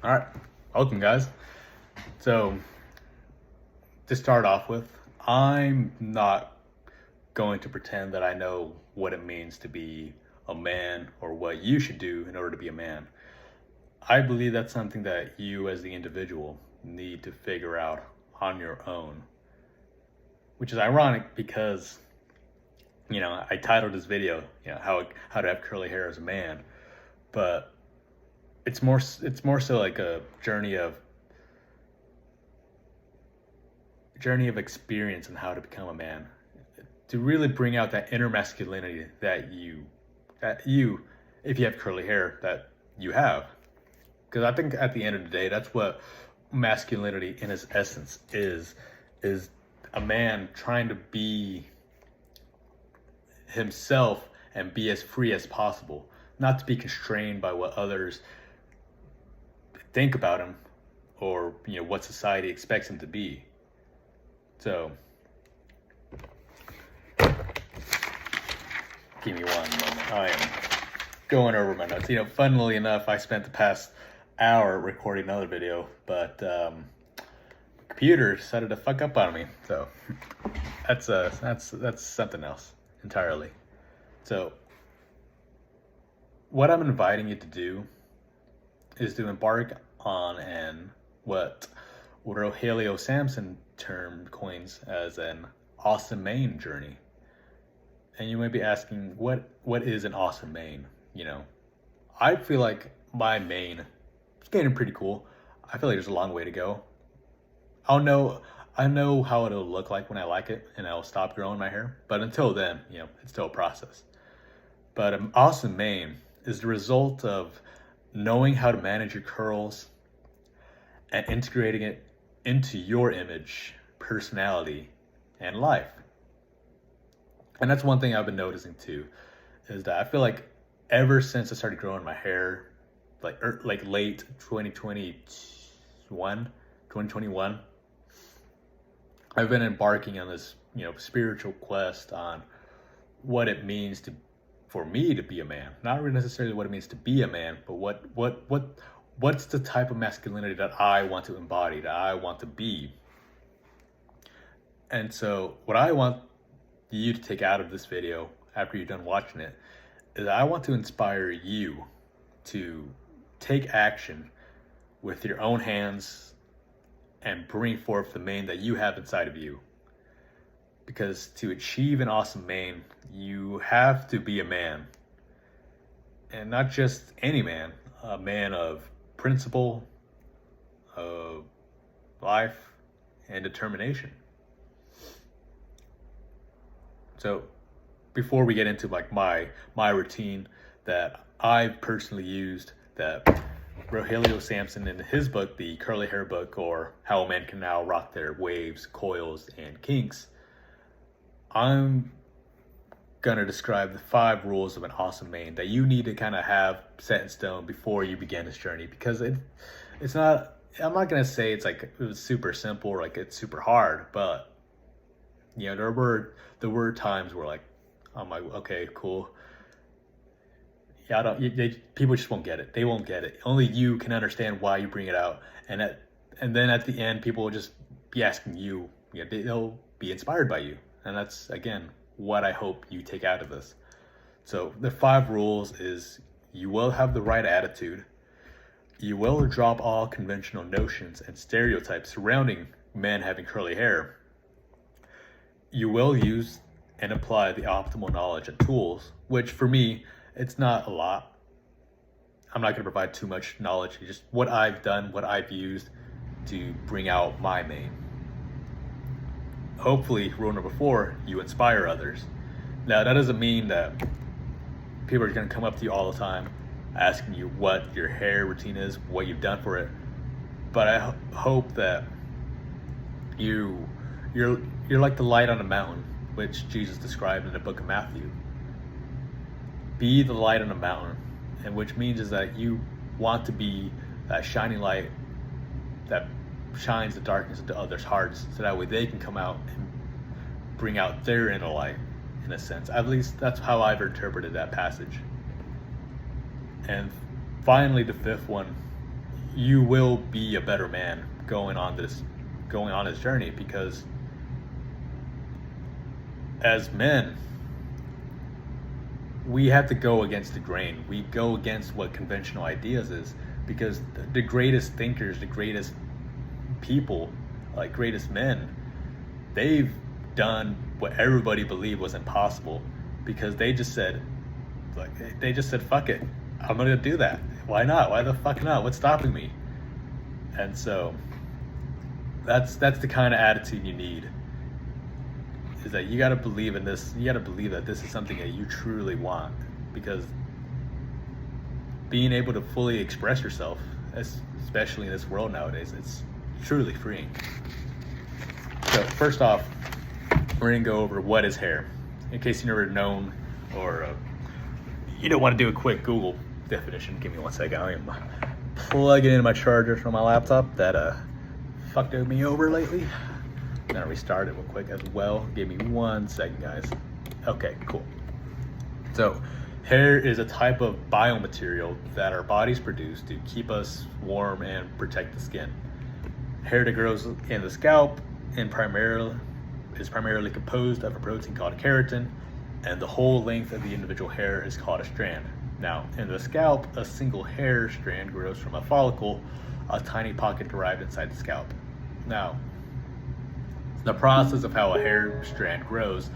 All right, welcome guys. So to start off with, I'm not going to pretend that I know what it means to be a man or what you should do in order to be a man. I believe that's something that you as the individual need to figure out on your own, which is ironic because I titled this video, how to have curly hair as a man, but it's more so like a journey of experience and how to become a man, to really bring out that inner masculinity that you if you have curly hair that you have, because I think at the end of the day that's what masculinity in its essence is a man trying to be himself and be as free as possible, not to be constrained by what others think about him or what society expects him to be. So give me one moment. I am going over my notes. Funnily enough, I spent the past hour recording another video, but the computer decided to fuck up on me. So that's something else entirely. So what I'm inviting you to do is to embark on what Rogelio Samsons coins as an awesome mane journey. And you might be asking, what is an awesome mane? I feel like my mane is getting pretty cool. I feel like there's a long way to go. I know how it'll look like when I like it and I'll stop growing my hair. But until then, it's still a process. But an awesome mane is the result of knowing how to manage your curls and integrating it into your image, personality, and life. And that's one thing I've been noticing too, is that I feel like ever since I started growing my hair, like late 2021, I've been embarking on this, spiritual quest on what it means for me to be a man. Not really necessarily what it means to be a man, but what's the type of masculinity that I want to embody, that I want to be. And so what I want you to take out of this video after you're done watching it is I want to inspire you to take action with your own hands and bring forth the mane that you have inside of you. Because to achieve an awesome mane, you have to be a man. And not just any man, a man of principle, of life, and determination. So before we get into my routine that I've personally used, that Rogelio Samsons in his book, the Curly Hair Book, or How a Man Can Now Rock Their Waves, Coils, and Kinks, I'm gonna describe the 5 rules of an awesome mane that you need to kind of have set in stone before you begin this journey. Because it's not, I'm not gonna say it's like it was super simple or like it's super hard, but there were times where I'm like, okay, cool. Yeah, people just won't get it. They won't get it. Only you can understand why you bring it out, and then at the end, people will just be asking you. They'll be inspired by you, and that's again what I hope you take out of this. So the 5 rules is: you will have the right attitude. You will drop all conventional notions and stereotypes surrounding men having curly hair. You will use and apply the optimal knowledge and tools, which for me, it's not a lot. I'm not going to provide too much knowledge, just what I've done, what I've used to bring out my mane. Hopefully, rule number 4, you inspire others. Now, that doesn't mean that people are going to come up to you all the time asking you what your hair routine is, what you've done for it. But I hope that you're like the light on a mountain, which Jesus described in the book of Matthew. Be the light on a mountain, and which means is that you want to be that shining light that shines the darkness into others' hearts, so that way they can come out and bring out their inner light, in a sense. At least that's how I've interpreted that passage. And finally, the 5th one, you will be a better man going on this journey, because as men, we have to go against the grain. We go against what conventional ideas is, because the greatest thinkers, the greatest people, like greatest men, they've done what everybody believed was impossible, because they just said, fuck it, I'm gonna do that. Why not? Why the fuck not? What's stopping me? And so that's the kind of attitude you need, is that you got to believe in this. You got to believe that this is something that you truly want, because being able to fully express yourself, especially in this world nowadays, it's truly freeing. So first off, we're gonna go over what is hair, in case you've never known, or you don't want to do a quick Google definition. Give me 1 second. I am plugging in my charger from my laptop that fucked me over lately. I'm gonna restart it real quick as well. Give me 1 second, guys. Okay, cool. So hair is a type of biomaterial that our bodies produce to keep us warm and protect the skin. Hair that grows in the scalp is primarily composed of a protein called keratin, and the whole length of the individual hair is called a strand. Now, in the scalp, a single hair strand grows from a follicle, a tiny pocket derived inside the scalp. Now, the process of how a hair strand grows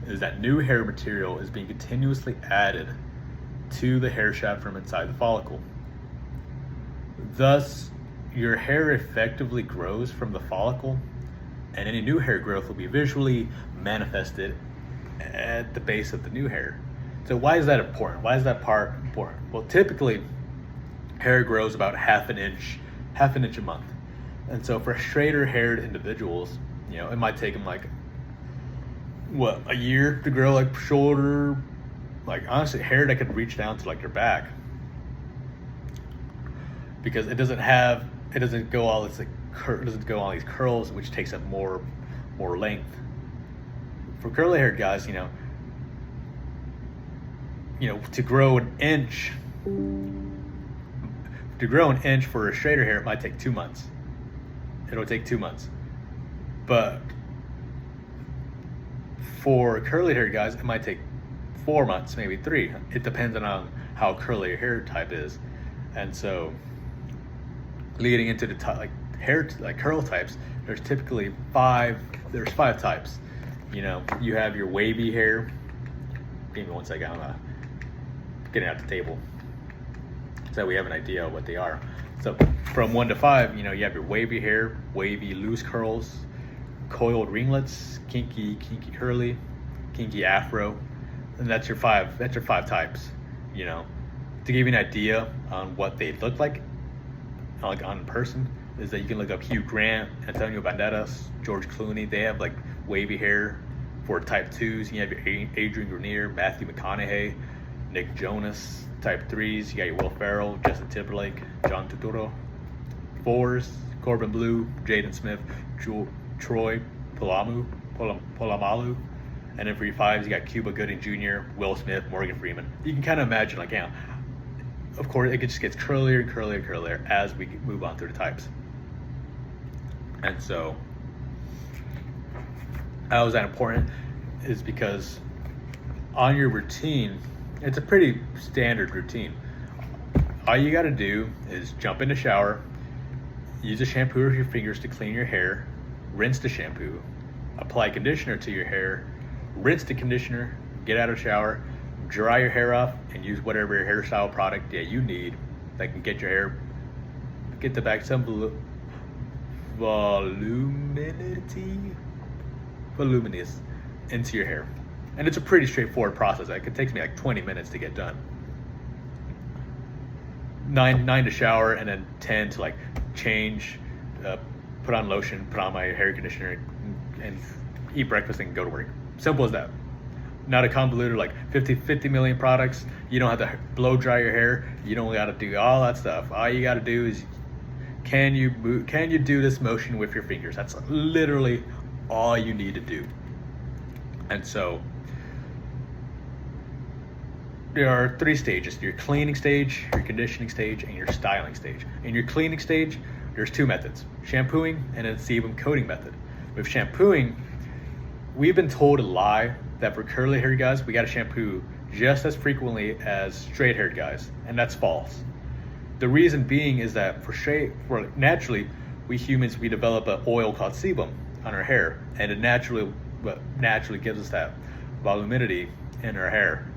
is that new hair material is being continuously added to the hair shaft from inside the follicle. Thus, your hair effectively grows from the follicle, and any new hair growth will be visually manifested at the base of the new hair. So why is that important? Why is that part important? Well, typically, hair grows about half an inch a month. And so for straighter haired individuals, it might take them a year to grow shorter, honestly, hair that could reach down to your back, because it doesn't go all these curls, which takes up more length. For curly haired guys, to grow an inch for a straighter hair, it might take 2 months. It'll take 2 months. But for curly haired guys, it might take 4 months, maybe 3. It depends on how curly your hair type is. And so leading into the curl types, there's typically 5 types. You have your wavy hair. Give me 1 second, I'm getting out the table so we have an idea of what they are. So from 1 to 5, you have your wavy hair, wavy loose curls, coiled ringlets, kinky curly, kinky afro, and that's your 5 types. To give you an idea on what they look like on person, is that you can look up Hugh Grant, Antonio Banderas, George Clooney. They have wavy hair. For type 2s, you have your Adrian Grenier, Matthew McConaughey, Nick Jonas. Type 3s, you got your Will Ferrell, Justin Timberlake, John Turturro. 4s, Corbin Blue, Jaden Smith, Troy Polamalu. And then for your 5s, you got Cuba Gooding Jr., Will Smith, Morgan Freeman. You can kind of imagine, of course, it just gets curlier and curlier and curlier as we move on through the types. And so, how is that important? Is because on your routine, it's a pretty standard routine. All you got to do is jump in the shower, use a shampoo with your fingers to clean your hair, rinse the shampoo, apply conditioner to your hair, rinse the conditioner, get out of the shower, dry your hair off, and use whatever hairstyle product that you need that can get your hair, get the back some voluminous into your hair. And it's a pretty straightforward process. It takes me 20 minutes to get done. 9 to shower, and then 10 to change, put on lotion, put on my hair conditioner, and eat breakfast and go to work. Simple as that. Not a convoluted 50 million products. You don't have to blow dry your hair. You don't got to do all that stuff. All you got to do is, can you do this motion with your fingers? That's literally all you need to do. And so there are 3 stages: your cleaning stage, your conditioning stage, and your styling stage. In your cleaning stage, there's 2 methods: shampooing and then sebum coating method. With shampooing, we've been told a lie that for curly haired guys, we got to shampoo just as frequently as straight haired guys, and that's false. The reason being is that for naturally, we humans, we develop an oil called sebum on our hair, and it naturally gives us that voluminity in our hair.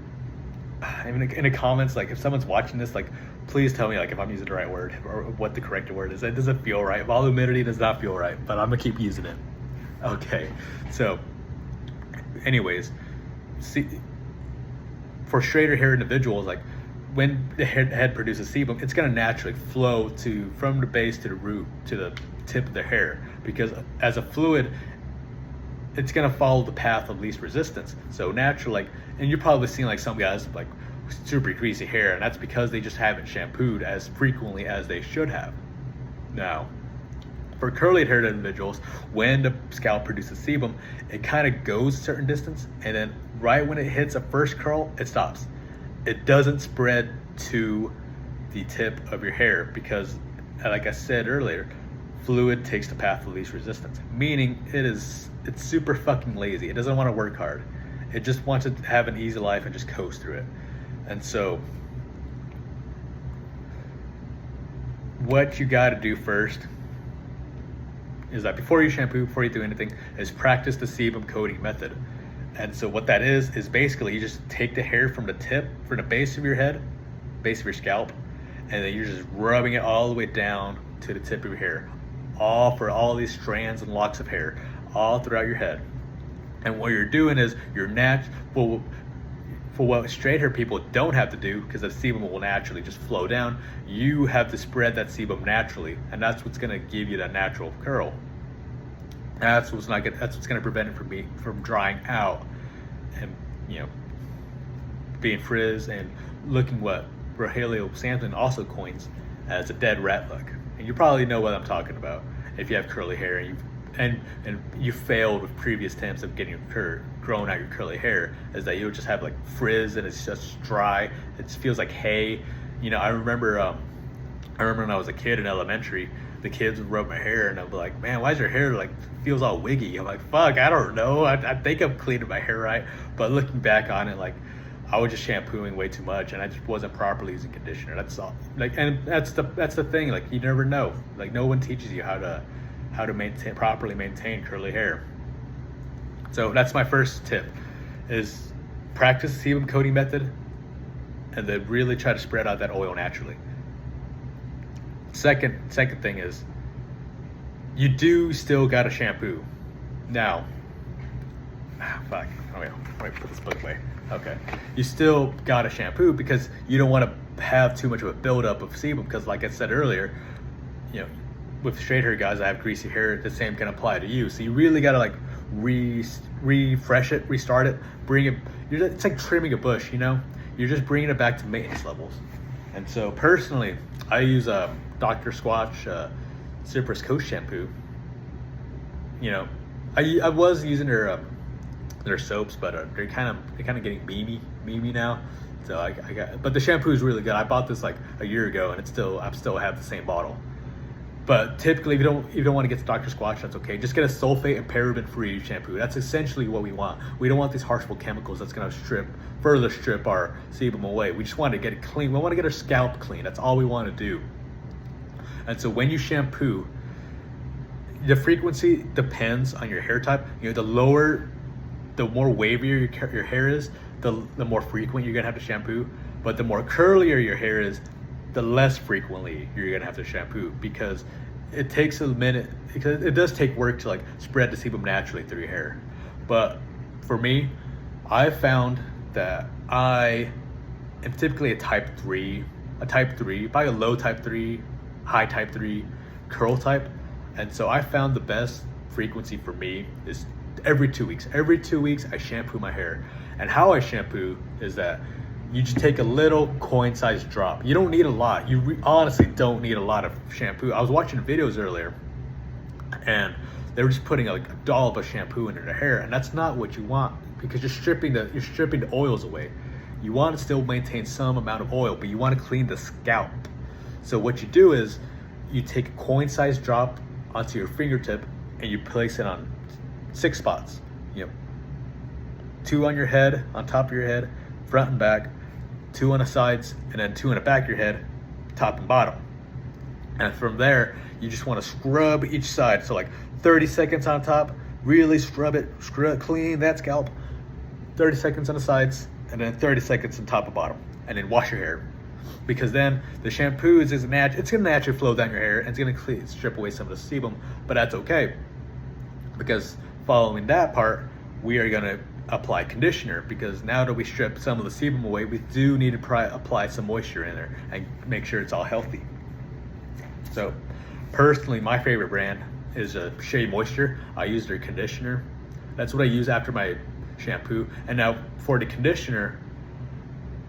In the comments, like if someone's watching this, like please tell me like if I'm using the right word or what the correct word is. It doesn't feel right. Voluminity does not feel right, but I'm gonna keep using it. Okay, so anyways, see, for straighter hair individuals, like when the head produces sebum, it's going to naturally flow from the base to the root to the tip of the hair, because as a fluid, it's going to follow the path of least resistance. So naturally, like, and you're probably seeing like some guys like super greasy hair, and that's because they just haven't shampooed as frequently as they should have. Now, for curly haired individuals, when the scalp produces sebum, it kind of goes a certain distance, and then right when it hits a first curl, it stops. It doesn't spread to the tip of your hair because, like I said earlier, fluid takes the path of least resistance, meaning it's super fucking lazy. It doesn't want to work hard. It just wants to have an easy life and just coast through it. And so what you got to do first is that before you shampoo, before you do anything, is practice the sebum coating method. And so what that is basically you just take the hair from the tip, from the base of your head, base of your scalp, and then you're just rubbing it all the way down to the tip of your hair, all for all these strands and locks of hair, all throughout your head. And what you're doing is for what straight hair people don't have to do, because the sebum will naturally just flow down, you have to spread that sebum naturally, and that's what's going to give you that natural curl. That's what's going to prevent it from drying out and being frizz and looking what Rogelio Samsons also coins as a dead rat look. And you probably know what I'm talking about if you have curly hair and you failed with previous attempts of getting growing out your curly hair, is that you'll just have like frizz and it's just dry. It feels like hay. I remember when I was a kid in elementary, the kids would rub my hair and I'd be like, man, why is your hair like feels all wiggy? I'm like, fuck, I don't know. I think I'm cleaning my hair right. But looking back on it, like I was just shampooing way too much and I just wasn't properly using conditioner. That's all. Like, and that's the thing. Like, you never know. Like, no one teaches you how to properly maintain curly hair. So that's my first tip: is practice the sebum coating method, and then really try to spread out that oil naturally. Second thing is, you do still gotta shampoo. Now, fuck. Let me put this book away. Okay, you still gotta shampoo because you don't want to have too much of a buildup of sebum. Because, like I said earlier, with straight hair guys that have greasy hair, the same can apply to you. So you really gotta like refresh it, restart it, bring it. It's like trimming a bush, You're just bringing it back to maintenance levels. And so personally, I use Dr. Squatch Cypress Coast shampoo. I was using their soaps, but they're kind of getting memey now. So but the shampoo is really good. I bought this like a year ago, and I still have the same bottle. But typically, if you don't want to get the Dr. Squatch, that's okay. Just get a sulfate and paraben-free shampoo. That's essentially what we want. We don't want these harmful chemicals that's going to further strip our sebum away. We just want to get it clean. We want to get our scalp clean. That's all we want to do. And so when you shampoo, the frequency depends on your hair type. The more wavier your hair is, the more frequent you're going to have to shampoo. But the more curlier your hair is, the less frequently you're gonna have to shampoo, because it takes a minute, because it does take work to like spread the sebum naturally through your hair. But for me, I found that I am typically a type 3, probably a low type 3, high type 3 curl type. And so I found the best frequency for me is every 2 weeks. Every 2 weeks I shampoo my hair. And how I shampoo is that you just take a little coin-sized drop. You don't need a lot. You honestly don't need a lot of shampoo. I was watching videos earlier, and they were just putting like a dollop of shampoo into their hair, and that's not what you want, because you're stripping the oils away. you want to still maintain some amount of oil, but you want to clean the scalp. So what you do is you take a coin-sized drop onto your fingertip and you place it on 6 spots. You know, 2 on your head, on top of your head, front and back, 2 on the sides, and then 2 on the back of your head, top and bottom. And from there, you just want to scrub each side. So like 30 seconds on top, really scrub clean that scalp. 30 seconds on the sides, and then 30 seconds on top and bottom. And then wash your hair. Because then the shampoo it's gonna naturally flow down your hair and it's gonna strip away some of the sebum, but that's okay. Because following that part, we are gonna apply conditioner, because now that we strip some of the sebum away, we do need to apply some moisture in there and make sure it's all healthy. So personally, my favorite brand is Shea Moisture. I use their conditioner. That's what I use after my shampoo. And now for the conditioner,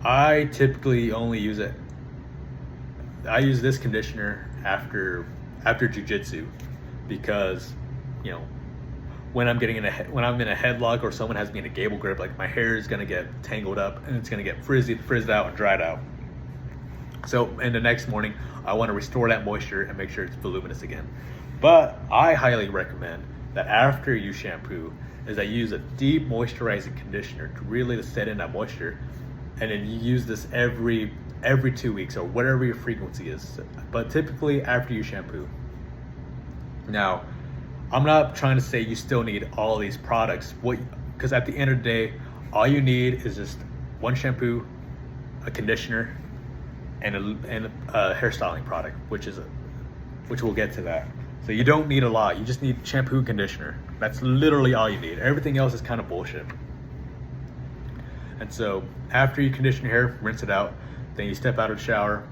I typically only use it. I use this conditioner after jiu-jitsu, because, you know, when I'm in a headlock or someone has me in a gable grip, like my hair is gonna get tangled up and it's gonna get frizzed out and dried out. So in the next morning, I want to restore that moisture and make sure it's voluminous again. But I highly recommend that after you shampoo, is that you use a deep moisturizing conditioner to really set in that moisture, and then you use this every 2 weeks or whatever your frequency is, but typically after you shampoo. Now, I'm not trying to say you still need all these products, because at the end of the day, all you need is just one shampoo, a conditioner, and a hairstyling product, which we'll get to that. So you don't need a lot. You just need shampoo and conditioner. That's literally all you need. Everything else is kind of bullshit. And so after you condition your hair, rinse it out, then you step out of the shower.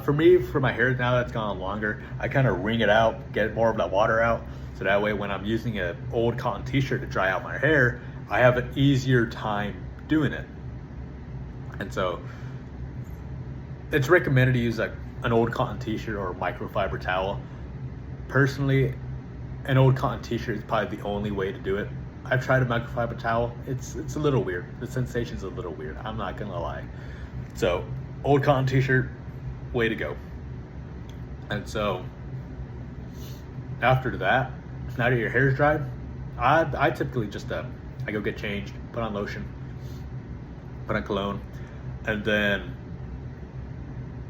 For me, for my hair now that's gone longer, I kind of wring it out, get more of that water out, so that way when I'm using an old cotton t-shirt to dry out my hair, I have an easier time doing it. And so it's recommended to use like an old cotton t-shirt or a microfiber towel. Personally, an old cotton t-shirt is probably the only way to do it. I've tried a microfiber towel. It's a little weird. The sensation's a little weird. I'm not gonna lie. So, old cotton t-shirt, way to go. And so, after that, now that your hair's dried, I typically just I go get changed, put on lotion, put on cologne, and then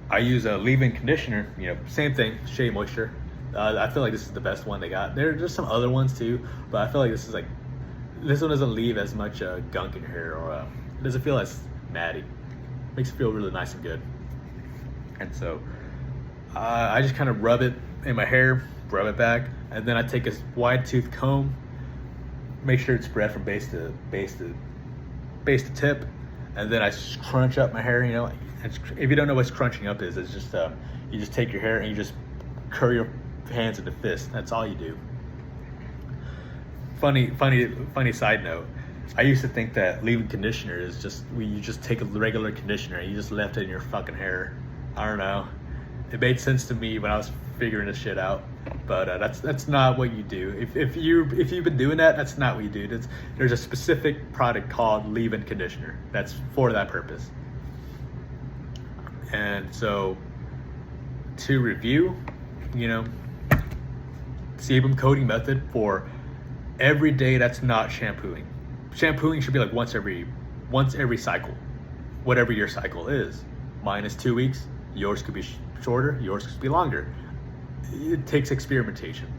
I use a leave-in conditioner. You know, same thing, Shea Moisture. I feel like this is the best one they got. There's some other ones too, but I feel like this one doesn't leave as much gunk in your hair, or it doesn't feel as matty. Makes it feel really nice and good. And so I just kind of rub it in my hair, rub it back, and then I take a wide tooth comb, make sure it's spread from base to tip, and then I crunch up my hair. You know, if you don't know what crunching up is, it's just you just take your hair and you just curl your hands into fists. That's all you do. Funny side note. I used to think that leave-in conditioner is just you just take a regular conditioner and you just left it in your fucking hair. I don't know. It made sense to me when I was figuring this shit out, but that's not what you do. If you've been doing that, that's not what you do. There's a specific product called leave-in conditioner that's for that purpose. And so, to review, you know, sebum coating method for every day that's not shampooing. Shampooing should be like once every cycle, whatever your cycle is. Mine is 2 weeks. Yours could be shorter. Yours could be longer. It takes experimentation.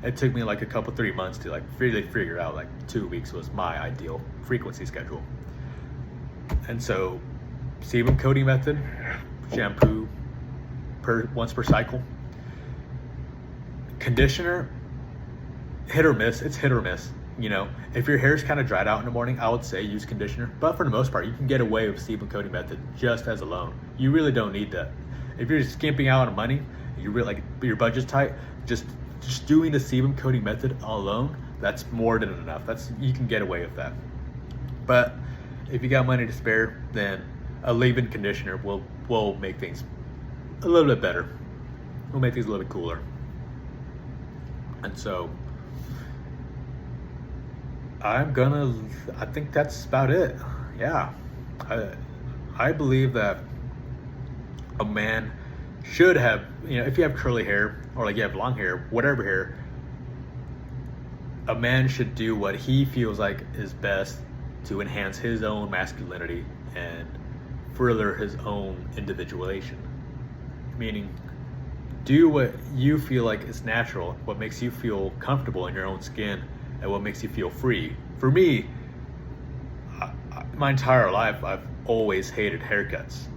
It took me like 3 months to like really figure out like 2 weeks was my ideal frequency schedule. And so, sebum coating method, shampoo once per cycle. Conditioner, hit or miss. It's hit or miss. You know, if your hair's kind of dried out in the morning, I would say use conditioner. But for the most part, you can get away with sebum coating method just as alone. You really don't need that. If you're skimping out on money, you really like your budget's tight, just doing the sebum coating method alone, that's more than enough. You can get away with that. But if you got money to spare, then a leave-in conditioner will make things a little bit better. Will make things a little bit cooler. And so I think that's about it. Yeah. I believe that a man should have, if you have curly hair or like you have long hair, whatever hair, a man should do what he feels like is best to enhance his own masculinity and further his own individuation. Meaning, do what you feel like is natural, what makes you feel comfortable in your own skin, and what makes you feel free. For me, my entire life, I've always hated haircuts.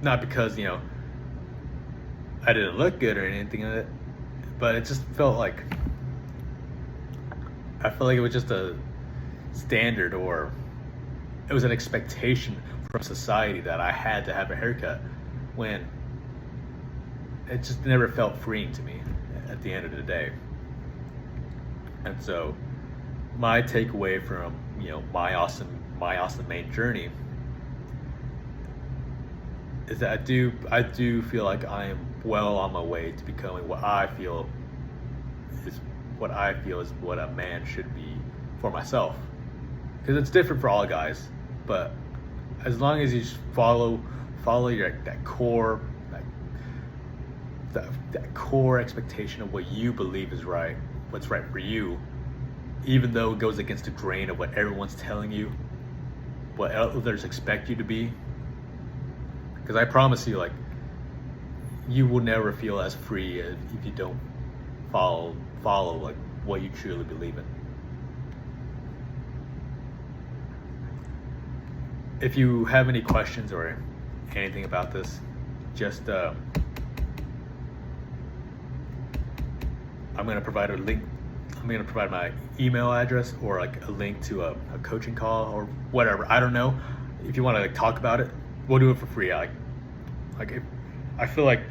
Not because, I didn't look good or anything of it, but it just felt like, I felt like it was just a standard, or it was an expectation from society that I had to have a haircut, when it just never felt freeing to me at the end of the day. And so my takeaway from my awesome Maine journey is that I do feel like I am well on my way to becoming what I feel is what a man should be for myself. Because it's different for all guys, but as long as you just follow that core that core expectation of what you believe is right, what's right for you, even though it goes against the grain of what everyone's telling you, what others expect you to be. Because I promise you, like, you will never feel as free if you don't follow like what you truly believe in. If you have any questions or anything about this, just I'm gonna provide a link. I'm gonna provide my email address or like a link to a coaching call or whatever. I don't know. If you want to talk about it, we'll do it for free. I feel like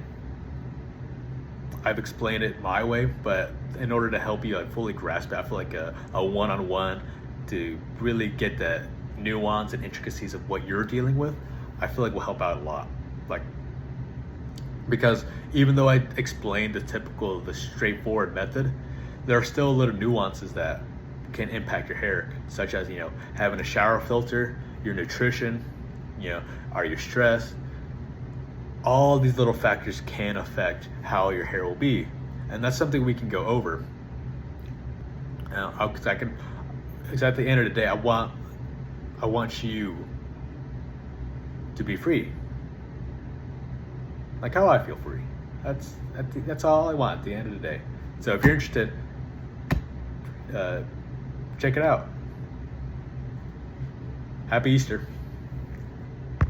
I've explained it my way, but in order to help you fully grasp it, I feel like a one-on-one to really get the nuance and intricacies of what you're dealing with, I feel like will help out a lot. Like, because even though I explained the straightforward method, there are still little nuances that can impact your hair, such as having a shower filter, your nutrition, are you stressed? All these little factors can affect how your hair will be, and that's something we can go over. Because at the end of the day, I want you to be free, like how I feel free. That's all I want at the end of the day. So if you're interested, check it out. Happy Easter.